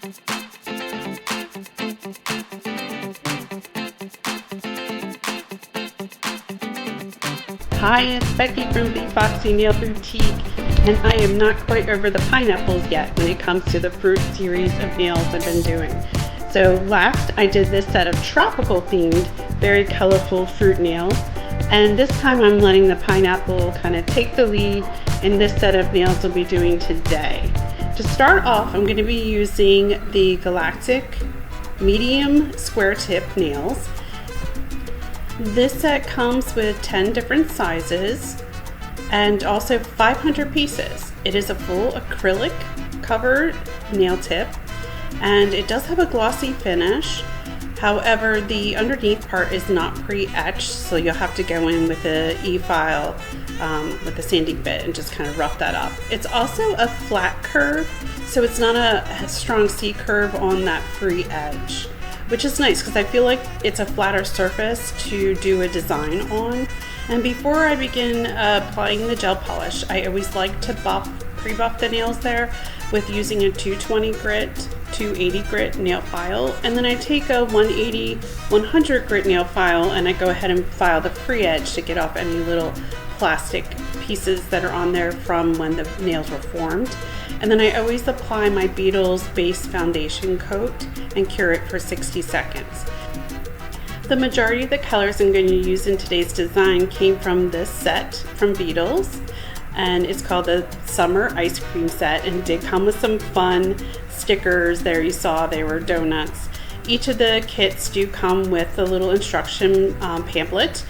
Hi, it's Becky from the Foxy Nail Boutique, and I am not quite over the pineapples yet when it comes to the fruit series of nails I've been doing. So last I did this set of tropical themed, very colorful fruit nails, and this time I'm letting the pineapple kind of take the lead in this set of nails we'll be doing today. To start off, I'm going to be using the Galactic medium square tip nails. This set comes with 10 different sizes and also 500 pieces. It is a full acrylic covered nail tip, and it does have a glossy finish. However, the underneath part is not pre-etched, so you'll have to go in with a e-file with a sanding bit and just kind of rough that up. It's also a flat curve, so it's not a strong C curve on that free edge, which is nice because I feel like it's a flatter surface to do a design on. And before I begin applying the gel polish, I always like to pre-buff the nails there with using a 220 grit, 280 grit nail file. And then I take a 180, 100 grit nail file and I go ahead and file the free edge to get off any little plastic pieces that are on there from when the nails were formed. And then I always apply my Beetles base foundation coat and cure it for 60 seconds. The majority of the colors I'm going to use in today's design came from this set from Beetles, and it's called the Summer Ice Cream Set, and did come with some fun stickers. There you saw they were donuts. Each of the kits do come with a little instruction pamphlet,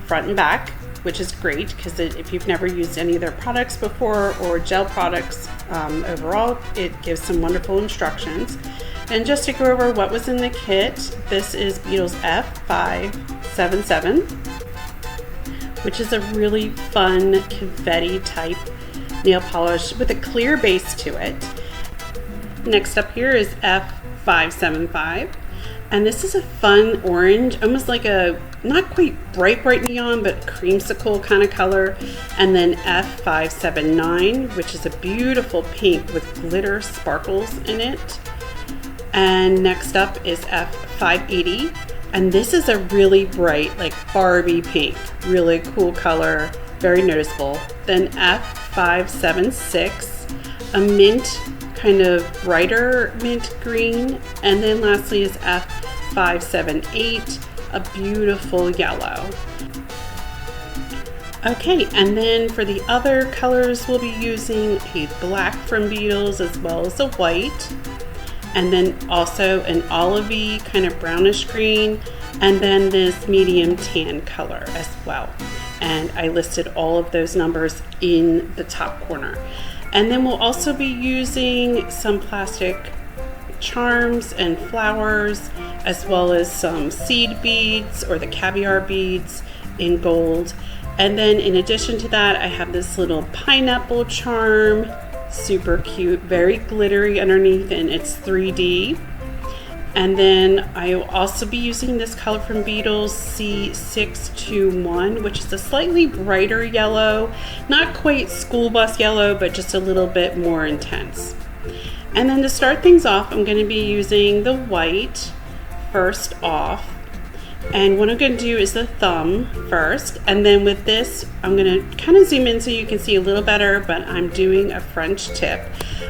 front and back, which is great because if you've never used any of their products before or gel products overall, it gives some wonderful instructions. And just to go over what was in the kit, this is Beetles F577, which is a really fun confetti type nail polish with a clear base to it. Next up here is F575, and this is a fun orange, almost like a not quite bright neon, but creamsicle kind of color. And then F579, which is a beautiful pink with glitter sparkles in it. And next up is F580, and this is a really bright, like Barbie pink, really cool color, very noticeable. Then F576, a mint, kind of brighter mint green. And then lastly is F578, a beautiful yellow. Okay, and then for the other colors, we'll be using a black from Beetles as well as a white, and then also an olivey kind of brownish green, and then this medium tan color as well. And I listed all of those numbers in the top corner. And then we'll also be using some plastic charms and flowers, as well as some seed beads or the caviar beads in gold. And then in addition to that, I have this little pineapple charm, super cute, very glittery underneath, and it's 3D. And then I will also be using this color from Beetles, C621, which is a slightly brighter yellow, not quite school bus yellow, but just a little bit more intense. And then to start things off, I'm going to be using the white first off. And what I'm going to do is the thumb first, and then with this I'm going to kind of zoom in so you can see a little better, but I'm doing a French tip.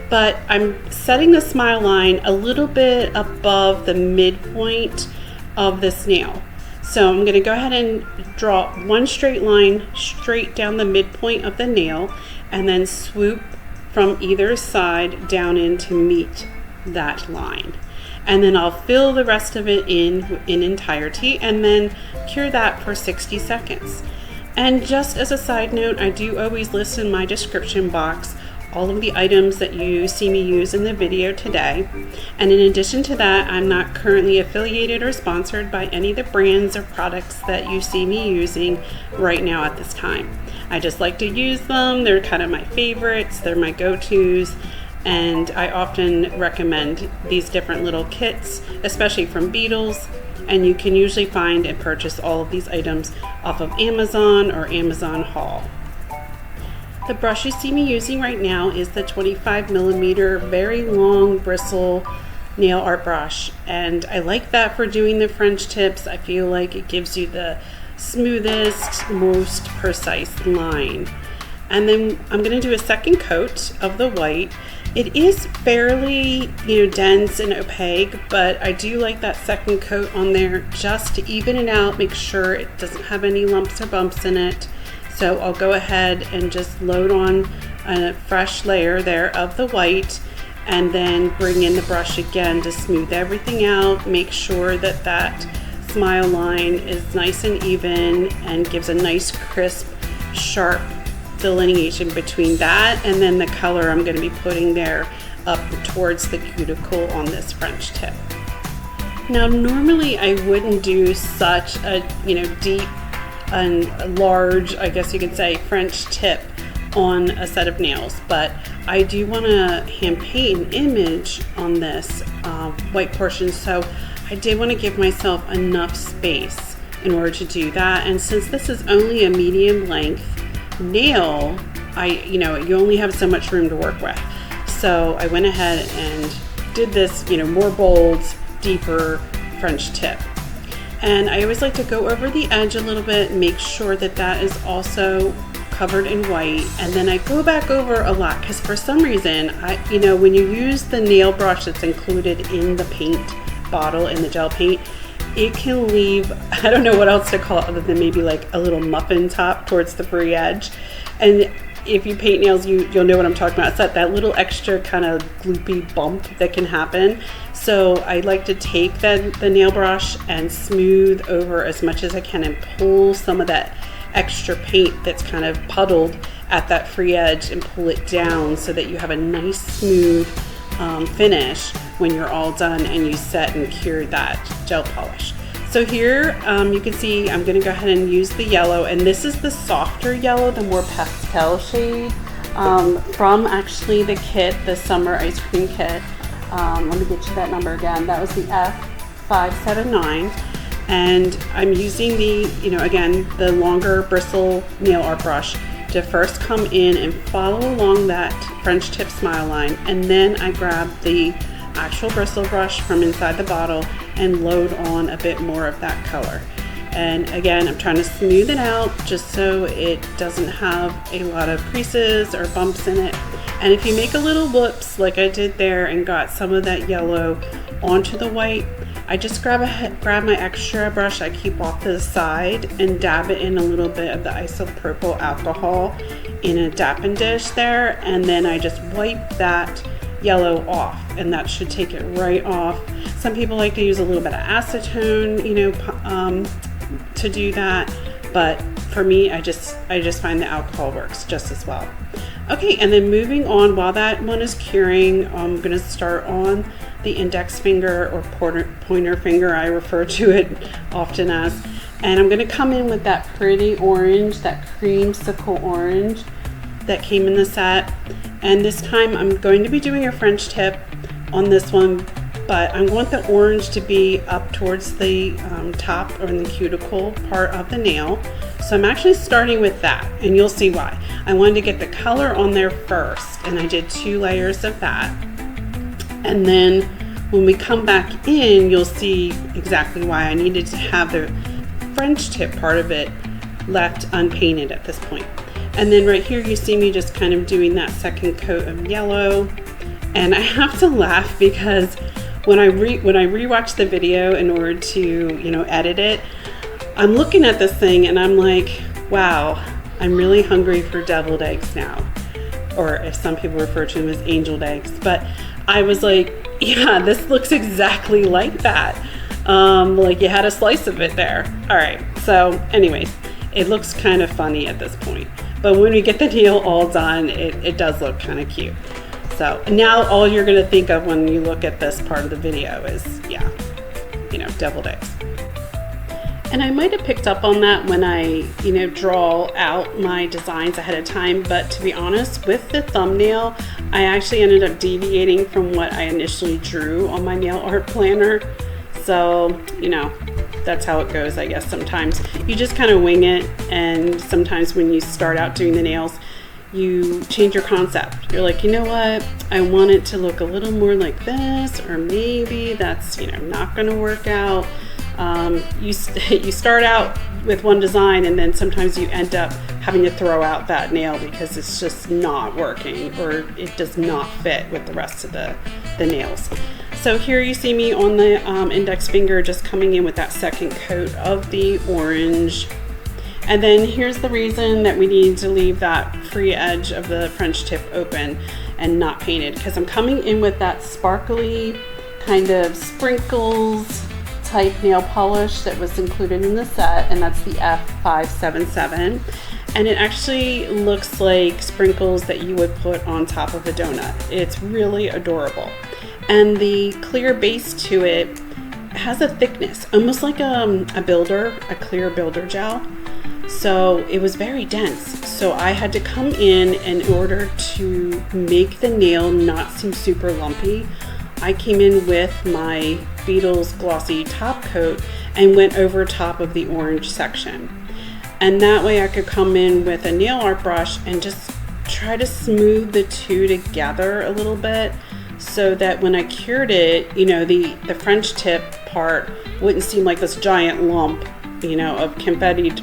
But I'm setting the smile line a little bit above the midpoint of this nail. So I'm going to go ahead and draw one straight line straight down the midpoint of the nail, and then swoop from either side down in to meet that line. And then I'll fill the rest of it in entirety and then cure that for 60 seconds. And just as a side note, I do always list in my description box all of the items that you see me use in the video today. And in addition to that, I'm not currently affiliated or sponsored by any of the brands or products that you see me using right now at this time. I just like to use them. They're kind of my favorites. They're my go-tos. And I often recommend these different little kits, especially from Beetles. And you can usually find and purchase all of these items off of Amazon or Amazon Haul. The brush you see me using right now is the 25mm very long bristle nail art brush, and I like that for doing the French tips. I feel like it gives you the smoothest, most precise line. And then I'm going to do a second coat of the white. It is fairly, dense and opaque, but I do like that second coat on there just to even it out, make sure it doesn't have any lumps or bumps in it. So I'll go ahead and just load on a fresh layer there of the white, and then bring in the brush again to smooth everything out, make sure that that smile line is nice and even and gives a nice crisp, sharp delineation between that and then the color I'm going to be putting there up towards the cuticle on this French tip. Now normally I wouldn't do such a deep and large, I guess you could say, French tip on a set of nails, but I do want to hand paint an image on this white portion, so I did want to give myself enough space in order to do that. And since this is only a medium length nail, you only have so much room to work with. So I went ahead and did this, more bold, deeper French tip. And I always like to go over the edge a little bit and make sure that that is also covered in white. And then I go back over a lot because for some reason, when you use the nail brush that's included in the paint bottle, in the gel paint, it can leave, I don't know what else to call it other than maybe like a little muffin top towards the free edge. And if you paint nails, you'll know what I'm talking about. It's that little extra kind of gloopy bump that can happen. So I like to take the nail brush and smooth over as much as I can and pull some of that extra paint that's kind of puddled at that free edge and pull it down so that you have a nice smooth finish when you're all done and you set and cure that gel polish. So here you can see I'm going to go ahead and use the yellow, and this is the softer yellow, the more pastel shade from actually the kit, the summer ice cream kit. Let me get you that number again. That was the F579, and I'm using the, again, the longer bristle nail art brush to first come in and follow along that French tip smile line, and then I grab the actual bristle brush from inside the bottle and load on a bit more of that color. And again, I'm trying to smooth it out just so it doesn't have a lot of creases or bumps in it. And if you make a little whoops like I did there and got some of that yellow onto the white, I just grab my extra brush I keep off to the side and dab it in a little bit of the isopropyl alcohol in a dapping dish there, and then I just wipe that yellow off, and that should take it right off. Some people like to use a little bit of acetone, to do that, but for me, I just find the alcohol works just as well. Okay, and then moving on, while that one is curing, I'm going to start on the index finger or pointer finger, I refer to it often as, and I'm going to come in with that pretty orange, that creamsicle orange that came in the set. And this time I'm going to be doing a French tip on this one, but I want the orange to be up towards the top or in the cuticle part of the nail. So I'm actually starting with that, and you'll see why. I wanted to get the color on there first, and I did 2 layers of that. And then when we come back in, you'll see exactly why I needed to have the French tip part of it left unpainted at this point. And then right here you see me just kind of doing that second coat of yellow. And I have to laugh because when I rewatch the video in order to, edit it, I'm looking at this thing and I'm like, wow, I'm really hungry for deviled eggs now. Or if some people refer to them as angel eggs. But I was like, yeah, this looks exactly like that. Like you had a slice of it there. All right, so anyways, it looks kind of funny at this point. But when we get the nail all done, it does look kind of cute. So now all you're gonna think of when you look at this part of the video is, yeah, deviled eggs. And I might have picked up on that when I, draw out my designs ahead of time, but to be honest, with the thumbnail, I actually ended up deviating from what I initially drew on my nail art planner. So, that's how it goes, I guess. Sometimes you just kind of wing it, and sometimes when you start out doing the nails, you change your concept. You're like, you know what? I want it to look a little more like this, or maybe that's, not going to work out. You start out with one design, and then sometimes you end up having to throw out that nail because it's just not working, or it does not fit with the rest of the nails. So here you see me on the index finger just coming in with that second coat of the orange. And then here's the reason that we need to leave that free edge of the French tip open and not painted, because I'm coming in with that sparkly kind of sprinkles type nail polish that was included in the set, and that's the F577. And it actually looks like sprinkles that you would put on top of a donut. It's really adorable. And the clear base to it has a thickness, almost like a clear builder gel. So it was very dense. So I had to come in order to make the nail not seem super lumpy. I came in with my Beetles glossy top coat and went over top of the orange section. And that way I could come in with a nail art brush and just try to smooth the two together a little bit, so that when I cured it, the French tip part wouldn't seem like this giant lump, of confettied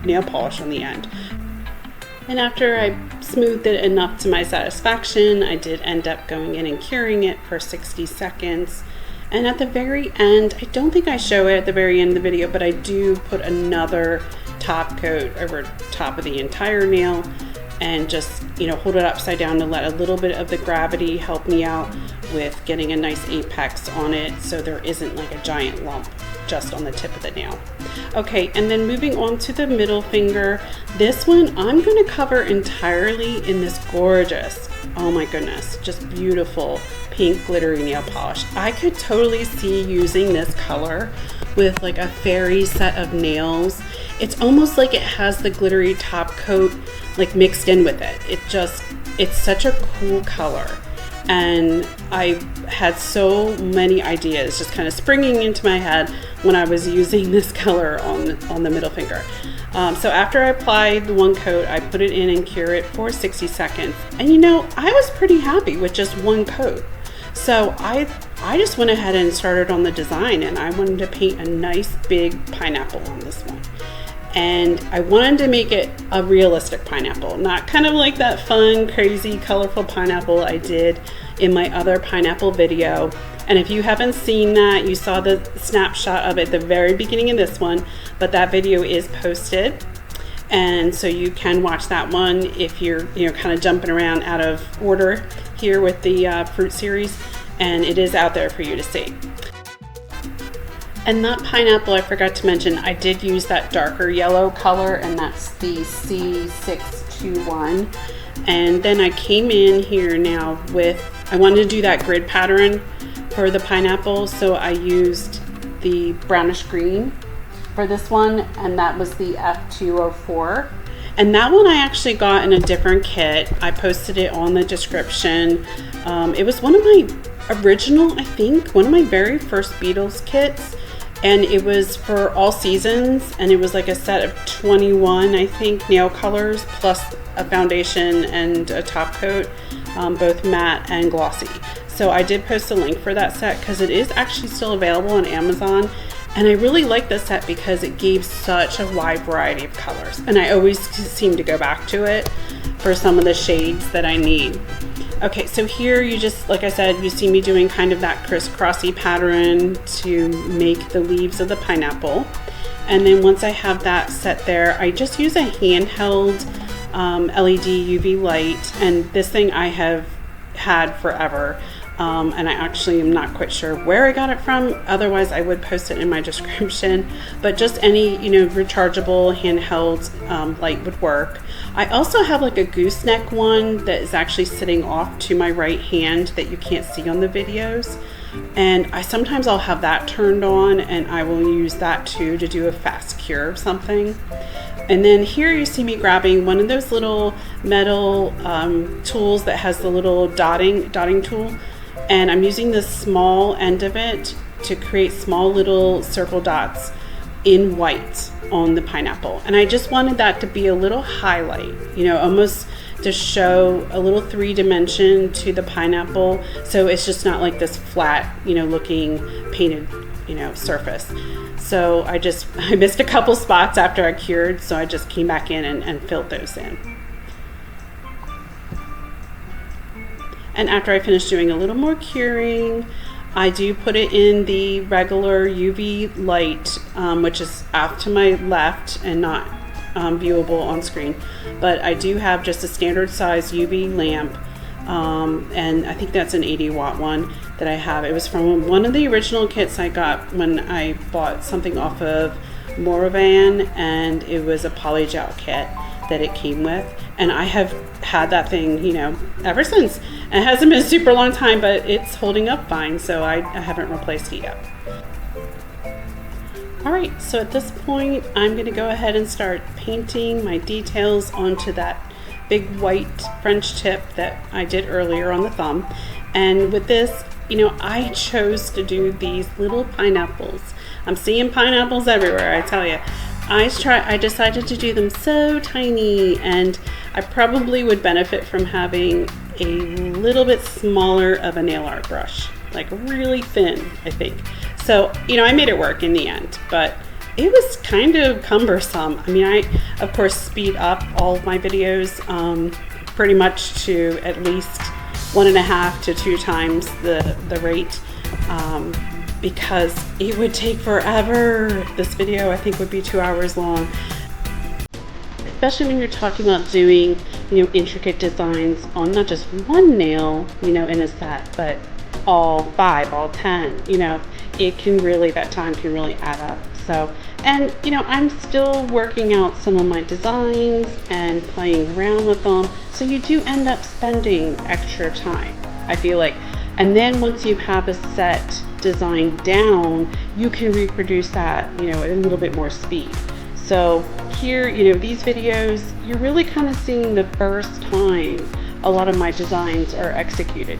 nail polish on the end. And after I smoothed it enough to my satisfaction, I did end up going in and curing it for 60 seconds. And at the very end, I don't think I show it at the very end of the video, but I do put another top coat over top of the entire nail and just, hold it upside down to let a little bit of the gravity help me out with getting a nice apex on it, so there isn't like a giant lump just on the tip of the nail. Okay, and then moving on to the middle finger, this one I'm going to cover entirely in this gorgeous, oh my goodness, just beautiful pink glittery nail polish. I could totally see using this color with like a fairy set of nails. It's almost like it has the glittery top coat like mixed in with it. It's such a cool color. And I had so many ideas just kind of springing into my head when I was using this color on the middle finger. So after I applied the one coat, I put it in and cure it for 60 seconds. And I was pretty happy with just one coat. So I just went ahead and started on the design, and I wanted to paint a nice big pineapple on this one. And I wanted to make it a realistic pineapple, not kind of like that fun, crazy, colorful pineapple I did in my other pineapple video. And if you haven't seen that, you saw the snapshot of it at the very beginning of this one, but that video is posted. And so you can watch that one if you're, kind of jumping around out of order here with the fruit series, and it is out there for you to see. And that pineapple, I forgot to mention, I did use that darker yellow color, and that's the C621. And then I came in here now with, I wanted to do that grid pattern for the pineapple, so I used the brownish green for this one, and that was the F204. And that one I actually got in a different kit. I posted it on the description. It was one of my original, I think, one of my very first Beetles kits. And it was for all seasons, and it was like a set of 21, I think, nail colors, plus a foundation and a top coat, both matte and glossy. So I did post a link for that set because it is actually still available on Amazon. And I really like this set because it gave such a wide variety of colors. And I always seem to go back to it for some of the shades that I need. Okay, so here you just, like I said, you see me doing kind of that crisscrossy pattern to make the leaves of the pineapple. And then once I have that set there, I just use a handheld LED UV light. And this thing I have had forever. And I actually am not quite sure where I got it from. Otherwise, I would post it in my description. But just any, rechargeable handheld light would work. I also have like a gooseneck one that is actually sitting off to my right hand that you can't see on the videos. And sometimes I'll have that turned on, and I will use that too to do a fast cure of something. And then here you see me grabbing one of those little metal tools that has the little dotting tool. And I'm using the small end of it to create small little circle dots in white on the pineapple. And I just wanted that to be a little highlight, almost to show a little 3-dimension to the pineapple, so it's just not like this flat, looking painted, surface. So I missed a couple spots after I cured, so I just came back in and filled those in. And after I finish doing a little more curing, I do put it in the regular UV light, which is off to my left and not viewable on screen. But I do have just a standard size UV lamp, and I think that's an 80-watt one that I have. It was from one of the original kits I got when I bought something off of Moravan, and it was a polygel kit that it came with. And I have had that thing, ever since. It hasn't been a super long time, but it's holding up fine, so I haven't replaced it yet. Alright, so at this point, I'm going to go ahead and start painting my details onto that big white French tip that I did earlier on the thumb. And with this, I chose to do these little pineapples. I'm seeing pineapples everywhere, I tell you. I decided to do them so tiny, and I probably would benefit from having a little bit smaller of a nail art brush, like really thin, I think. So, I made it work in the end, but it was kind of cumbersome. I mean, I, of course, speed up all of my videos pretty much to at least 1.5 to 2 times the rate. Because it would take forever. This video I think would be 2 hours long. Especially when you're talking about doing, intricate designs on not just one nail, in a set, but all 5, all 10, it can really, that time can really add up. So, and I'm still working out some of my designs and playing around with them. So you do end up spending extra time, I feel like. And then once you have a set design down, you can reproduce that, at a little bit more speed. So here, these videos, you're really kind of seeing the first time a lot of my designs are executed,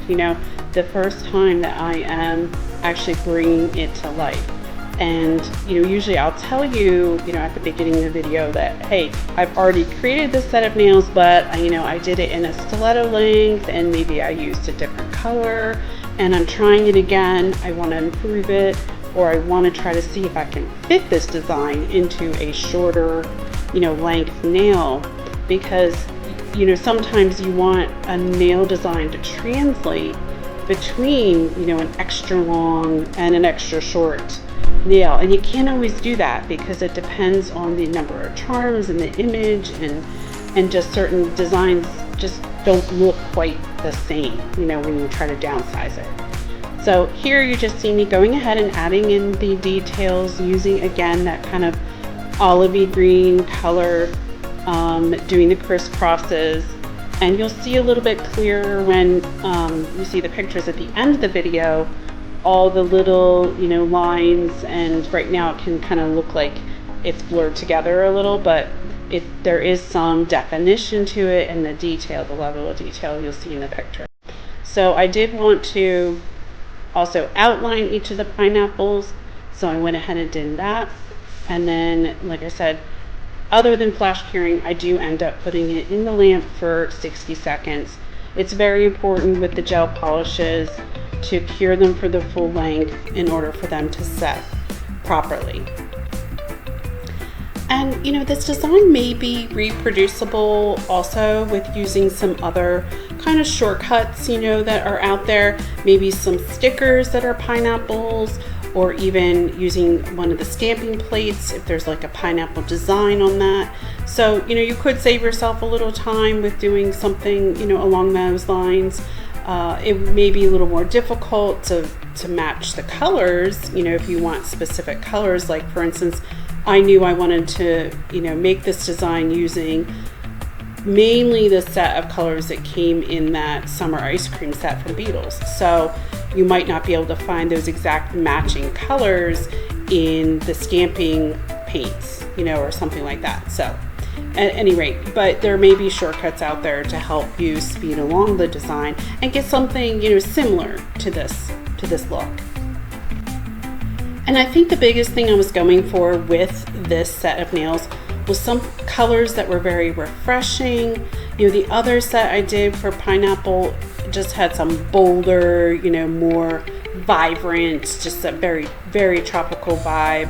the first time that I am actually bringing it to life. And, usually I'll tell you, at the beginning of the video that, hey, I've already created this set of nails, but, I did it in a stiletto length, and maybe I used a different color, and I'm trying it again. I want to improve it, or I want to try to see if I can fit this design into a shorter, length nail, because, sometimes you want a nail design to translate between, an extra long and an extra short nail, and you can't always do that because it depends on the number of charms and the image, and just certain designs just don't look quite the same, when you try to downsize it. So here you just see me going ahead and adding in the details, using again that kind of olivey green color, doing the crisscrosses, and you'll see a little bit clearer when you see the pictures at the end of the video, all the little lines, and right now it can kind of look like it's blurred together a little, but there is some definition to it, and the detail, the level of detail you'll see in the picture. So I did want to also outline each of the pineapples, so I went ahead and did that. And then, like I said, other than flash curing, I do end up putting it in the lamp for 60 seconds. It's very important with the gel polishes to cure them for the full length in order for them to set properly. And this design may be reproducible also with using some other kind of shortcuts, that are out there, maybe some stickers that are pineapples, or even using one of the stamping plates if there's like a pineapple design on that. So, you could save yourself a little time with doing something, along those lines. It may be a little more difficult to match the colors, if you want specific colors. Like, for instance, I knew I wanted to, make this design using mainly the set of colors that came in that summer ice cream set from Beetles. So you might not be able to find those exact matching colors in the stamping paints, or something like that. So at any rate, but there may be shortcuts out there to help you speed along the design and get something, similar to this look. And I think the biggest thing I was going for with this set of nails was some colors that were very refreshing, You know, the other set I did for pineapple just had some bolder, you know, more vibrant, just a very, very tropical vibe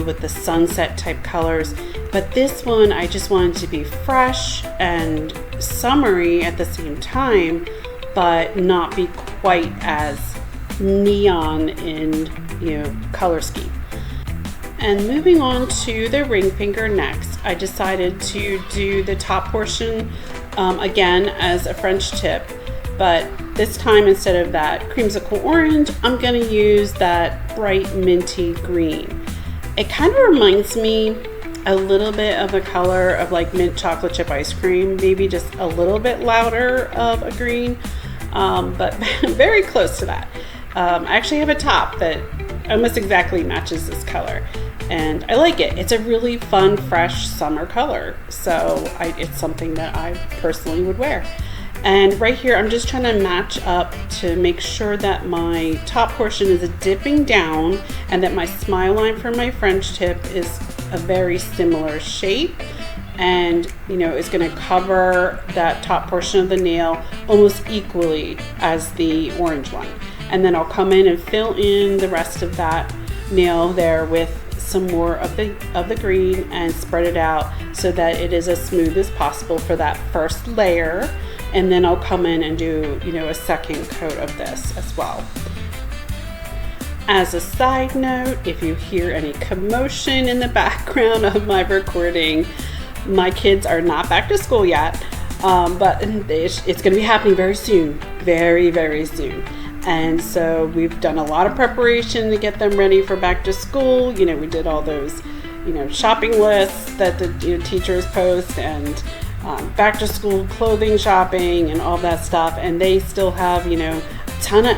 with the sunset type colors. But this one, I just wanted to be fresh and summery at the same time, but not be quite as neon in, you know, color scheme. And moving on to the ring finger next, I decided to do the top portion again as a French tip, but this time instead of that creamsicle orange, I'm going to use that bright minty green. It kind of reminds me a little bit of the color of like mint chocolate chip ice cream, maybe just a little bit louder of a green, but very close to that. I actually have a top that almost exactly matches this color, and I like it. It's a really fun, fresh summer color, so it's something that I personally would wear. And right here, I'm just trying to match up to make sure that my top portion is dipping down and that my smile line for my French tip is a very similar shape, and you know, it's going to cover that top portion of the nail almost equally as the orange one. And then I'll come in and fill in the rest of that nail there with some more of the green and spread it out so that it is as smooth as possible for that first layer. And then I'll come in and do, you know, a second coat of this as well. As a side note, if you hear any commotion in the background of my recording, my kids are not back to school yet, but it's going to be happening very soon, very, very soon. And so we've done a lot of preparation to get them ready for back to school. You know, we did all those, you know, shopping lists that the teachers post, and back to school clothing shopping and all that stuff. And they still have, you know, a ton of,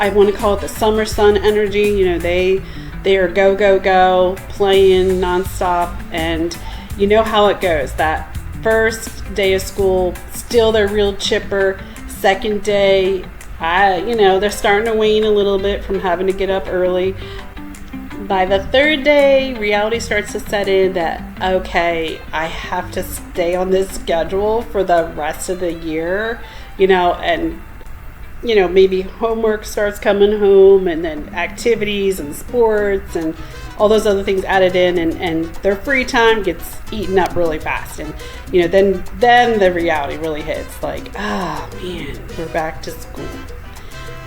I want to call it the summer sun energy. You know, they are go, go, go, playing nonstop. And you know how it goes. That first day of school, still they're real chipper. Second day, you know, they're starting to wane a little bit from having to get up early. By the third day, reality starts to set in that, okay, I have to stay on this schedule for the rest of the year, you know, and, you know, maybe homework starts coming home, and then activities and sports and all those other things added in, and their free time gets eaten up really fast. And, you know, then the reality really hits, like, man, we're back to school.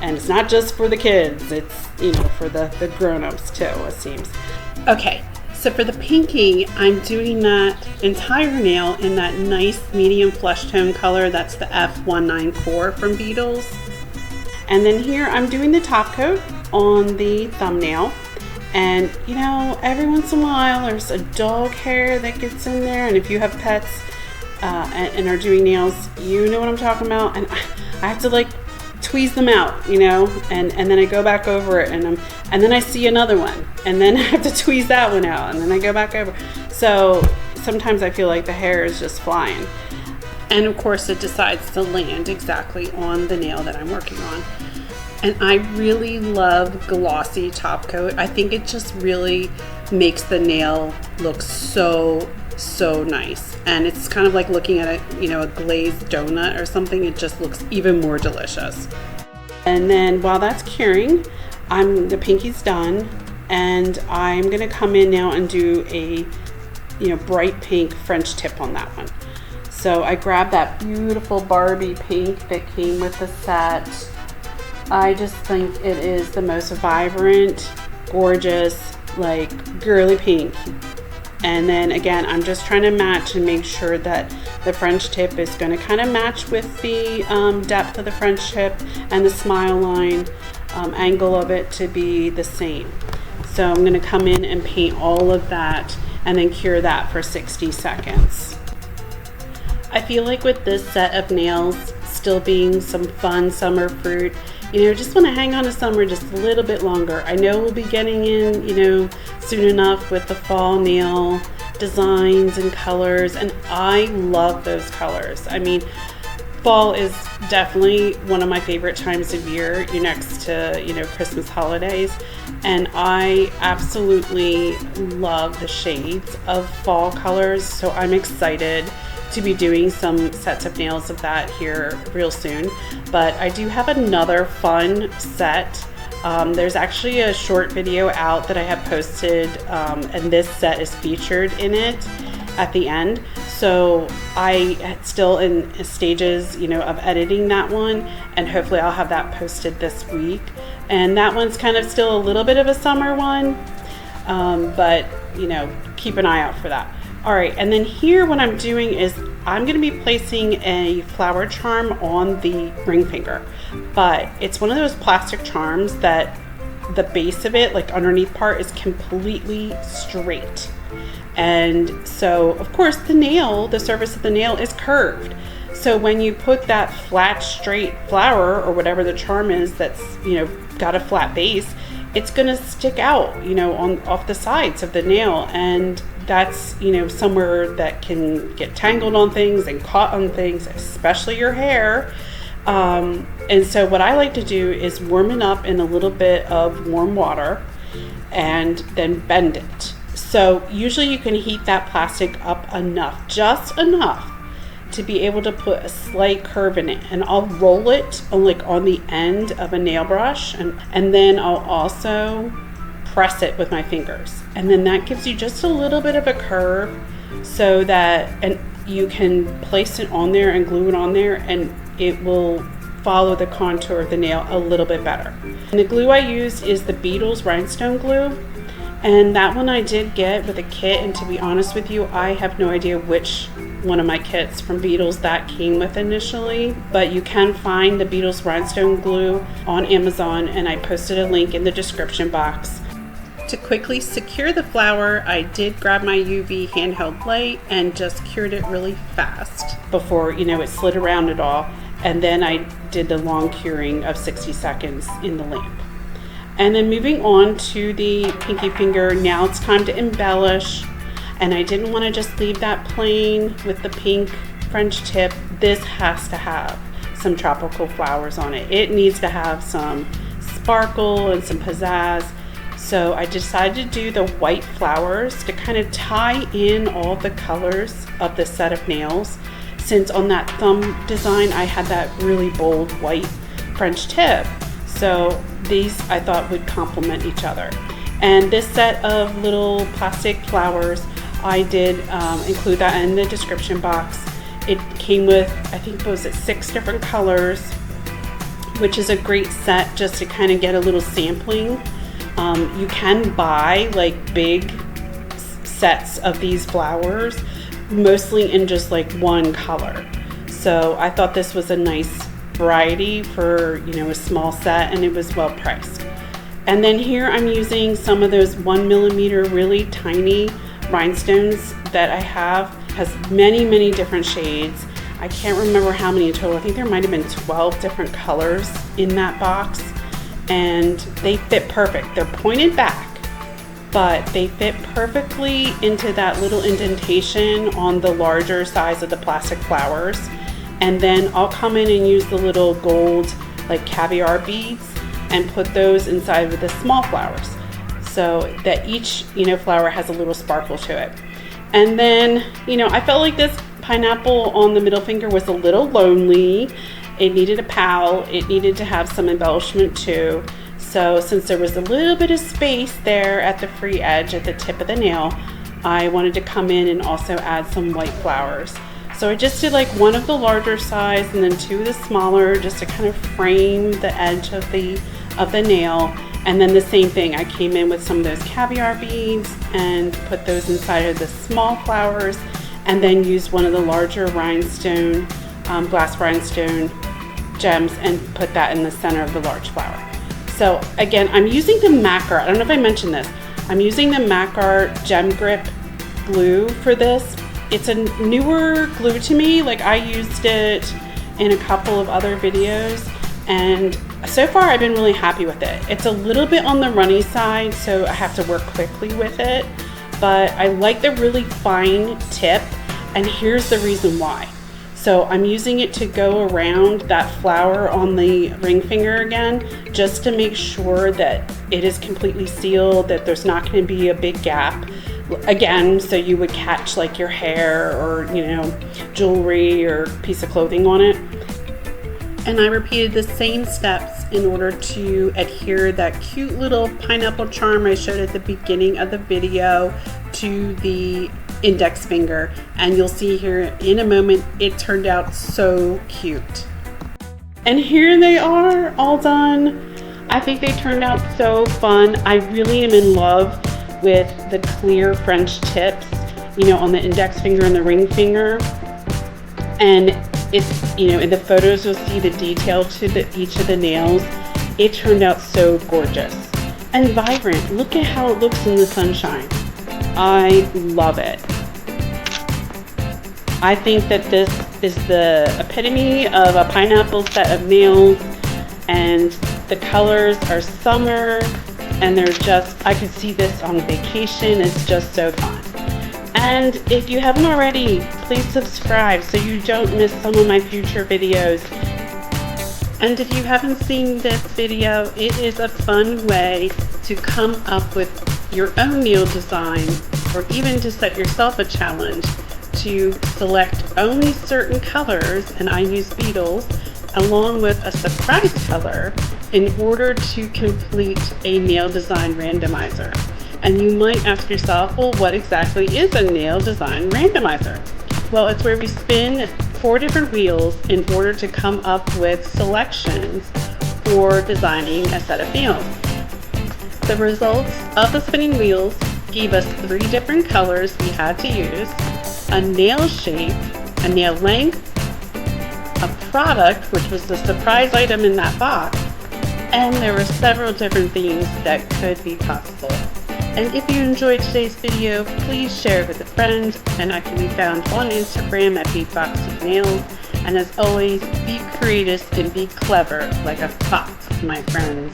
And it's not just for the kids, it's, you know, for the grown-ups too, it seems. Okay, so for the pinking, I'm doing that entire nail in that nice medium flesh tone color. That's the F194 from Beetles. And then here I'm doing the top coat on the thumbnail. And, you know, every once in a while there's a dog hair that gets in there. And if you have pets and are doing nails, you know what I'm talking about. And I have to like tweeze them out, you know, and then I go back over it, and then I see another one, and then I have to tweeze that one out, and then I go back over. So sometimes I feel like the hair is just flying. And of course it decides to land exactly on the nail that I'm working on. And I really love glossy top coat. I think it just really makes the nail look so nice. And it's kind of like looking at a glazed donut or something. It just looks even more delicious. And then while that's curing, the pinky's done, and I'm gonna come in now and do a bright pink French tip on that one. So I grabbed that beautiful Barbie pink that came with the set. I just think it is the most vibrant, gorgeous, like girly pink. And then again, I'm just trying to match and make sure that the French tip is going to kind of match with the depth of the French tip, and the smile line angle of it to be the same. So I'm going to come in and paint all of that and then cure that for 60 seconds. I feel like with this set of nails still being some fun summer fruit, just want to hang on to summer just a little bit longer. I know we'll be getting in, soon enough with the fall nail designs and colors, and I love those colors. I mean, fall is definitely one of my favorite times of year, next to, Christmas holidays, and I absolutely love the shades of fall colors, so I'm excited to be doing some sets of nails of that here real soon, but I do have another fun set. There's actually a short video out that I have posted, and this set is featured in it at the end. So I still in stages, of editing that one, and hopefully I'll have that posted this week. And that one's kind of still a little bit of a summer one, but keep an eye out for that. All right, and then here what I'm doing is I'm going to be placing a flower charm on the ring finger, but it's one of those plastic charms that the base of it, like underneath part, is completely straight. And so of course the surface of the nail is curved. So when you put that flat straight flower or whatever the charm is that's got a flat base, it's gonna stick out off the sides of the nail, and that's somewhere that can get tangled on things and caught on things, especially your hair. And so what I like to do is warm it up in a little bit of warm water and then bend it. So usually you can heat that plastic up enough, just enough, to be able to put a slight curve in it. And I'll roll it on the end of a nail brush, and then I'll also press it with my fingers. And then that gives you just a little bit of a curve so that you can place it on there and glue it on there, and it will follow the contour of the nail a little bit better. And the glue I use is the Beetles rhinestone glue. And that one I did get with a kit, and to be honest with you, I have no idea which one of my kits from Beetles that came with initially, but you can find the Beetles rhinestone glue on Amazon, and I posted a link in the description box. To quickly secure the flower, I did grab my UV handheld light and just cured it really fast before it slid around at all, and then I did the long curing of 60 seconds in the lamp. And then moving on to the pinky finger, now it's time to embellish. And I didn't want to just leave that plain with the pink French tip. This has to have some tropical flowers on it. It needs to have some sparkle and some pizzazz. So I decided to do the white flowers to kind of tie in all the colors of the set of nails. Since on that thumb design, I had that really bold white French tip. So these I thought would complement each other. And this set of little plastic flowers, I did include that in the description box. It came with, I think, 6 different colors, which is a great set just to kind of get a little sampling. You can buy big sets of these flowers, mostly in just one color. So I thought this was a nice variety for a small set, and it was well priced. And then here I'm using some of those 1mm really tiny rhinestones that I have. Has many different shades. I can't remember how many in total. I think there might have been 12 different colors in that box, and they fit perfect. They're pointed back, but they fit perfectly into that little indentation on the larger size of the plastic flowers. And then I'll come in and use the little gold caviar beads and put those inside with the small flowers, so that each flower has a little sparkle to it. And then I felt like this pineapple on the middle finger was a little lonely. It needed a pal. It needed to have some embellishment too. So since there was a little bit of space there at the free edge at the tip of the nail, I wanted to come in and also add some white flowers. So I just did one of the larger size and then 2 of the smaller, just to kind of frame the edge of the nail. And then the same thing, I came in with some of those caviar beads and put those inside of the small flowers, and then used one of the larger rhinestone, glass rhinestone gems and put that in the center of the large flower. So again, I'm using the Mac Art. I don't know if I mentioned this. I'm using the Mac Art Gem Grip glue for this. It's a newer glue to me. I used it in a couple of other videos, and so far I've been really happy with it. It's a little bit on the runny side, so I have to work quickly with it, but I like the really fine tip, and here's the reason why. So I'm using it to go around that flower on the ring finger again, just to make sure that it is completely sealed, that there's not going to be a big gap again, so you would catch like your hair or, you know, jewelry or piece of clothing on it. And I repeated the same steps in order to adhere that cute little pineapple charm I showed at the beginning of the video to the index finger. And you'll see here in a moment, it turned out so cute. And here they are, all done. I think they turned out so fun. I really am in love with the clear French tips, you know, on the index finger and the ring finger. And it's, you know, in the photos you'll see the detail to each of the nails. It turned out so gorgeous and vibrant. Look at how it looks in the sunshine. I love it. I think that this is the epitome of a pineapple set of nails, and the colors are summer, and they're just, I could see this on vacation. It's just so fun. And if you haven't already, please subscribe so you don't miss some of my future videos. And if you haven't seen this video, it is a fun way to come up with your own nail design, or even to set yourself a challenge to select only certain colors, and I use Beetles, along with a surprise color in order to complete a nail design randomizer. And you might ask yourself, well, what exactly is a nail design randomizer? Well, it's where we spin 4 different wheels in order to come up with selections for designing a set of nails. The results of the spinning wheels gave us 3 different colors we had to use, a nail shape, a nail length, a product, which was the surprise item in that box, and there were several different themes that could be possible. And if you enjoyed today's video, please share it with a friend, and I can be found on Instagram at BeatboxWithNails. And as always, be creative and be clever like a fox, my friends.